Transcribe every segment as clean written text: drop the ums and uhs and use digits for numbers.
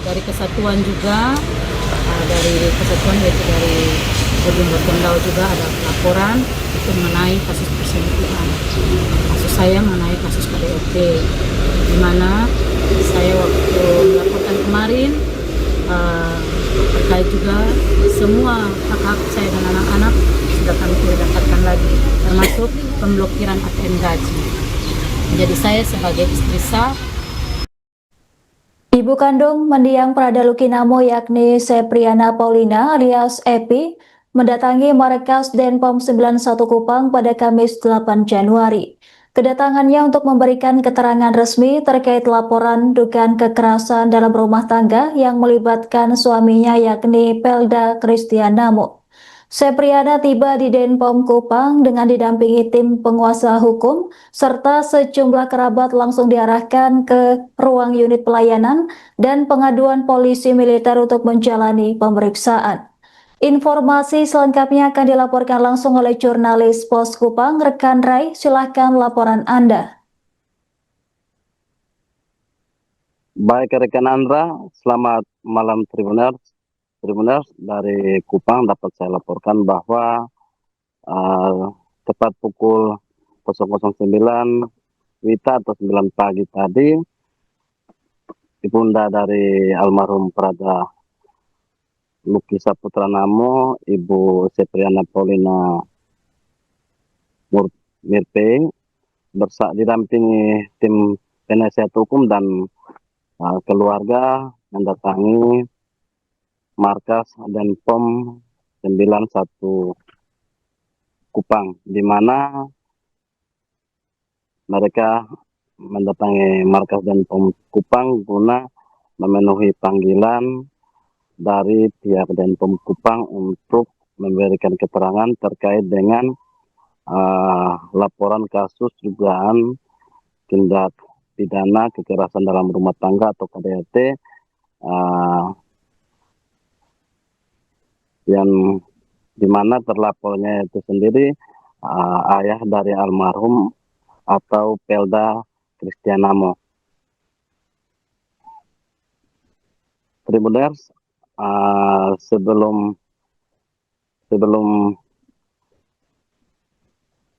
dari kesatuan juga, dari kesatuan yaitu dari Ujung Bertondau juga ada laporan itu mengenai kasus perselingkuhan. Kasus saya mengenai kasus KDRT, di mana saya waktu melaporkan kemarin terkait juga semua hak-hak saya dan anak-anak sudah kami tidak dapatkan lagi, termasuk pemblokiran ATM gaji. Jadi saya sebagai istri sah. Ibu kandung mendiang Pradaluki Namo yakni Sepriana Paulina alias Epi mendatangi markas Denpom 91 Kupang pada Kamis 8 Januari. Kedatangannya untuk memberikan keterangan resmi terkait laporan dugaan kekerasan dalam rumah tangga yang melibatkan suaminya yakni Pelda Christian Namo. Sepriana tiba di Denpom Kupang dengan didampingi tim penguasa hukum serta sejumlah kerabat langsung diarahkan ke ruang unit pelayanan dan pengaduan polisi militer untuk menjalani pemeriksaan. Informasi selengkapnya akan dilaporkan langsung oleh jurnalis Pos Kupang, rekan Rai. Silahkan laporan Anda. Baik rekan Andra, selamat malam Tribuners. Tribuners dari Kupang dapat saya laporkan bahwa tepat pukul 009 WITA atau 9 pagi tadi, ibunda dari almarhum Pradaluki Saputra Namo, Ibu Sepriana Paulina Mirpe, didampingi tim penasihat hukum dan keluarga mendatangi markas Denpom 91 Kupang, di mana mereka mendatangi markas Denpom Kupang guna memenuhi panggilan dari pihak Denpom Kupang untuk memberikan keterangan terkait dengan laporan kasus dugaan tindak pidana kekerasan dalam rumah tangga atau KDRT yang dimana terlapornya itu sendiri ayah dari almarhum atau Pelda Christian Namo. Tribuners, sebelum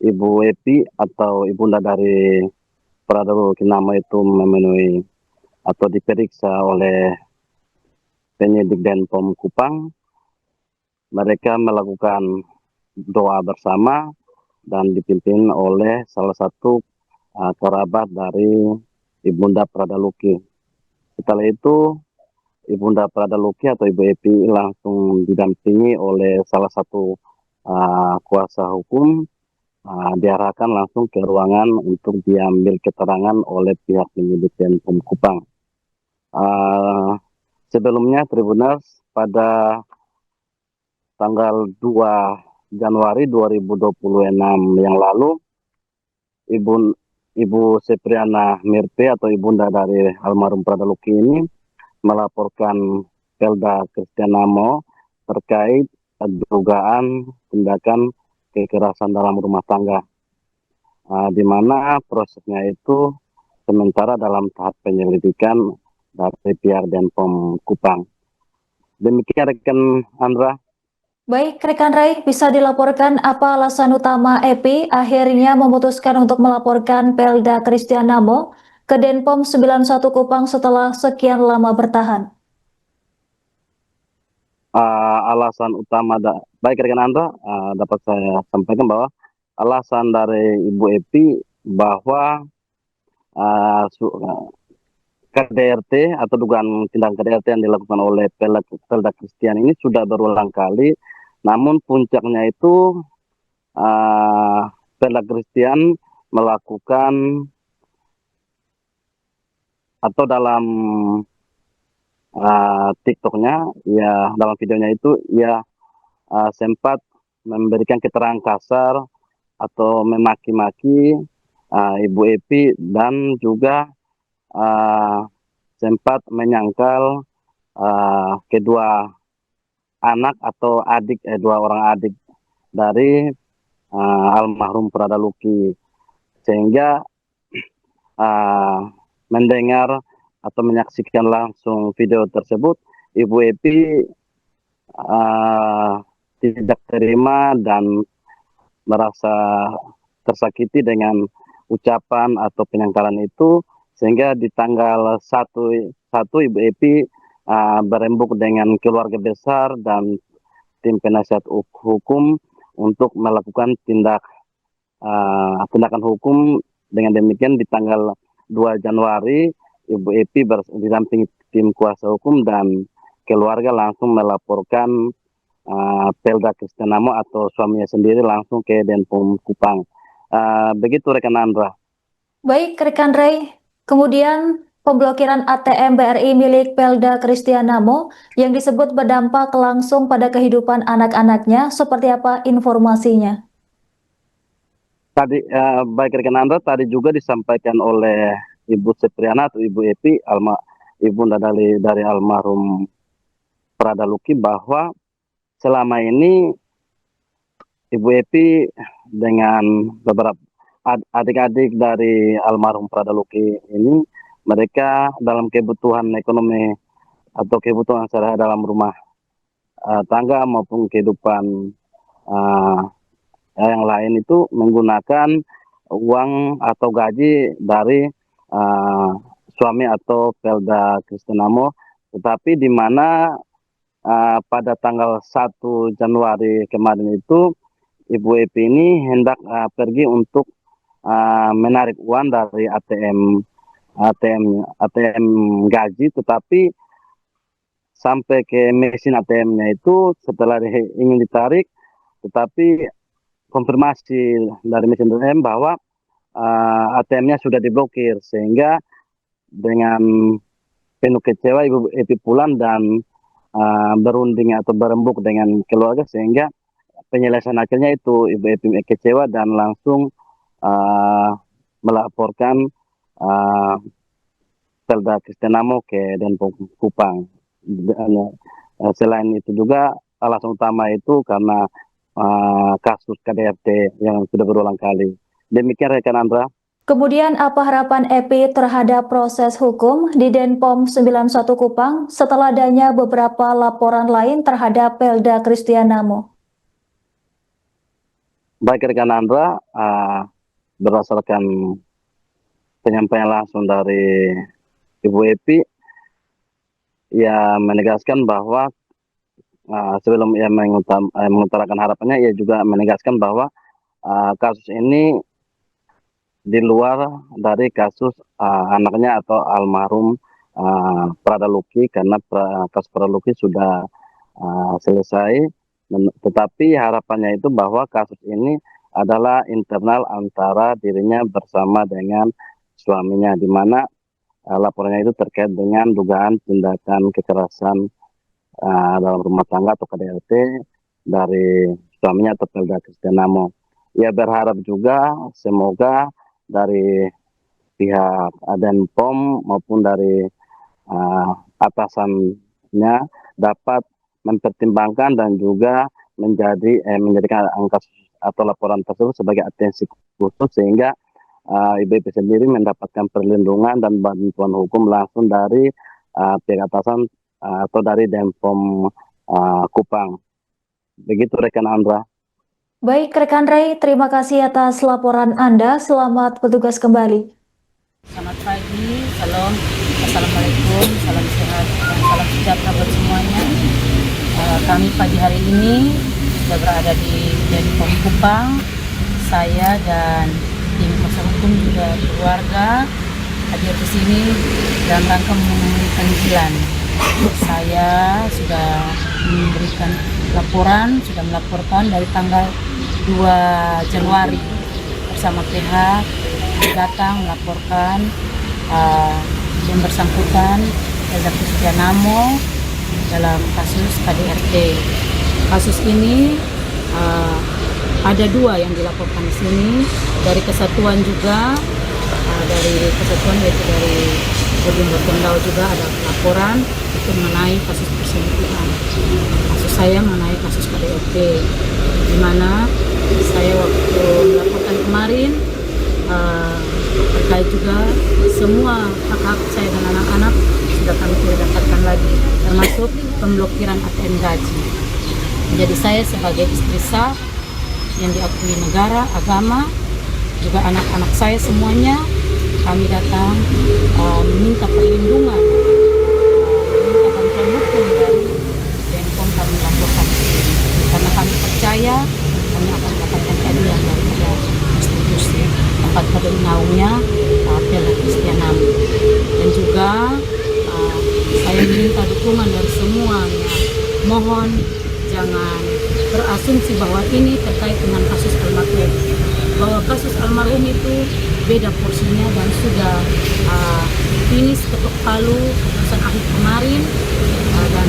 Ibu Epi atau ibunda dari Pradaluki Namo itu memenuhi atau diperiksa oleh penyidik Denpom Kupang, mereka melakukan doa bersama dan dipimpin oleh salah satu kerabat dari ibunda Pradaluki. Setelah itu, ibunda Pradaluki atau Ibu Epi langsung didampingi oleh salah satu kuasa hukum, diarahkan langsung ke ruangan untuk diambil keterangan oleh pihak penyidik Denpom Kupang. Sebelumnya, Tribuners, pada tanggal 2 Januari 2026 yang lalu, Ibu Sepriana Mirpe atau ibunda dari almarhum Pradaluki ini melaporkan Pelda Christian Namo terkait dugaan tindakan kekerasan dalam rumah tangga, di mana prosesnya itu sementara dalam tahap penyelidikan dari pihak Denpom Kupang. Demikian rekan Andra. Baik, rekan Rai, bisa dilaporkan apa alasan utama Epi akhirnya memutuskan untuk melaporkan Pelda Christian Namo ke Denpom 91 Kupang setelah sekian lama bertahan? Alasan utama, baik rekan Andra, dapat saya sampaikan bahwa alasan dari Ibu Epi bahwa KDRT atau dugaan tindakan KDRT yang dilakukan oleh Pelda Christian ini sudah berulang kali, namun puncaknya itu Pelda Christian melakukan atau dalam TikToknya, ya dalam videonya itu ia sempat memberikan keterangan kasar atau memaki-maki Ibu Epi dan juga sempat menyangkal kedua anak atau dua orang adik dari almarhum Pradaluki, sehingga mendengar atau menyaksikan langsung video tersebut, Ibu Epi tidak terima dan merasa tersakiti dengan ucapan atau penyangkalan itu, sehingga di tanggal 1 Ibu Epi berembuk dengan keluarga besar dan tim penasihat hukum untuk melakukan tindakan hukum. Dengan demikian di tanggal 2 Januari Ibu Epi didampingi tim kuasa hukum dan keluarga langsung melaporkan Pelda Christian Namo atau suaminya sendiri langsung ke Denpom Kupang. Begitu rekan Andra. Baik, rekan Ray. Kemudian pemblokiran ATM BRI milik Pelda Christian Namo yang disebut berdampak langsung pada kehidupan anak-anaknya, seperti apa informasinya? Tadi baik rekan Andra, tadi juga disampaikan oleh Ibu Sepriana atau Ibu Epi, ibunda dari almarhum Pradaluki, bahwa selama ini Ibu Epi dengan beberapa adik-adik dari almarhum Pradaluki ini, mereka dalam kebutuhan ekonomi atau kebutuhan sehari dalam rumah tangga maupun kehidupan yang lain itu menggunakan uang atau gaji dari suami atau Pelda Christian Namo, tetapi di mana pada tanggal 1 Januari kemarin itu Ibu Epi ini hendak pergi untuk menarik uang dari ATM gaji, tetapi sampai ke mesin ATM-nya itu setelah ingin ditarik, tetapi konfirmasi dari mesin ATM bahwa ATM-nya sudah diblokir, sehingga dengan penuh kecewa Ibu Epi pulang dan berunding atau berembuk dengan keluarga, sehingga penyelesaian akhirnya itu Ibu Epi kecewa dan langsung melaporkan Pelda Christian Namo ke Denpom Kupang. Selain itu juga alasan utama itu karena kasus KDRT yang sudah berulang kali. Demikian rekan Andra. Kemudian apa harapan Epi terhadap proses hukum di Denpom 91 Kupang setelah adanya beberapa laporan lain terhadap Pelda Christian Namo? Baik rekan Andra, berdasarkan penyampaian langsung dari Ibu Epi, ia menegaskan bahwa sebelum ia mengutarakan harapannya, ia juga menegaskan bahwa kasus ini di luar dari kasus anaknya atau almarhum Pradaluki, karena kasus Pradaluki sudah selesai, tetapi harapannya itu bahwa kasus ini adalah internal antara dirinya bersama dengan suaminya, di mana laporannya itu terkait dengan dugaan tindakan kekerasan dalam rumah tangga atau KDRT dari suaminya atau Pelda Christian Namo. Ia berharap juga semoga dari pihak Denpom maupun dari atasannya dapat mempertimbangkan dan juga menjadikan angka atau laporan tersebut sebagai atensi khusus, sehingga Ibu Epi sendiri mendapatkan perlindungan dan bantuan hukum langsung dari pihak atasan atau dari Denpom Kupang. Begitu rekan Andra. Baik rekan Ray, terima kasih atas laporan Anda. Selamat bertugas kembali. Selamat pagi, salam, assalamualaikum, salam sehat dan salam sejahtera buat semuanya. Kami pagi hari ini sudah berada di Denpom Kupang. Saya dan tim kuasa hukum juga keluarga hadir di sini dalam rangka memenuhi panggilan. Saya sudah memberikan laporan, sudah melaporkan dari tanggal 2 Januari bersama pihak datang melaporkan yang bersangkutan Pelda Christian Namo dalam kasus KDRT. Kasus ini ada 2 yang dilaporkan di sini, dari kesatuan juga, dari kesatuan yaitu dari Ujung Bertondau juga ada laporan itu mengenai kasus perselingkuhan. Kasus saya mengenai kasus KDRT, di mana saya waktu melaporkan kemarin terkait juga semua hak-hak saya dan anak-anak sudah kami tidak dapatkan lagi, termasuk pemblokiran ATM gaji. Jadi saya sebagai istri sah yang diakui negara, agama, juga anak-anak saya semuanya, kami datang meminta perlindungan, meminta bantuan hukum dari Denpom. Kami melaporkan ini karena kami percaya kami akan mendapatkan keadilan daripada institusi tempat bernaungnya Pela Kristianam. Dan juga saya minta dukungan dari semuanya. Mohon jangan berasumsi bahwa ini terkait dengan kasus almarhum. Bahwa kasus almarhum itu beda porsinya dan sudah finish ketok palu putusan akhir kemarin, dan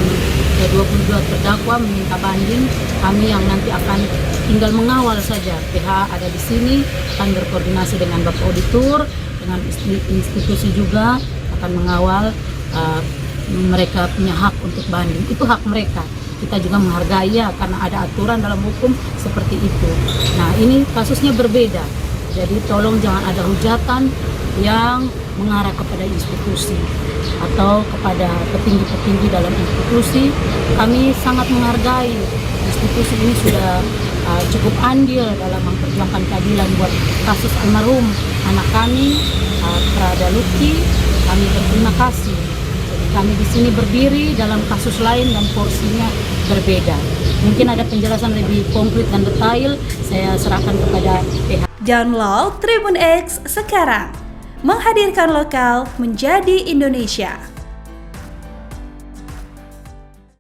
ke-22 terdakwa meminta banding. Kami yang nanti akan tinggal mengawal saja. PH ada di sini, akan berkoordinasi dengan Bapak Auditor, dengan institusi juga akan mengawal. Mereka punya hak untuk banding, itu hak mereka. Kita juga menghargai ya, karena ada aturan dalam hukum seperti itu. Nah, ini kasusnya berbeda. Jadi tolong jangan ada hujatan yang mengarah kepada institusi atau kepada petinggi-petinggi dalam institusi. Kami sangat menghargai institusi ini sudah cukup andil dalam memperjuangkan keadilan buat kasus almarhum anak kami, Prada Luki. Kami berterima kasih. Kami di sini berdiri dalam kasus lain dan porsinya berbeda. Mungkin ada penjelasan lebih konkret dan detail, saya serahkan kepada PH. Download Tribun X sekarang, menghadirkan lokal menjadi Indonesia.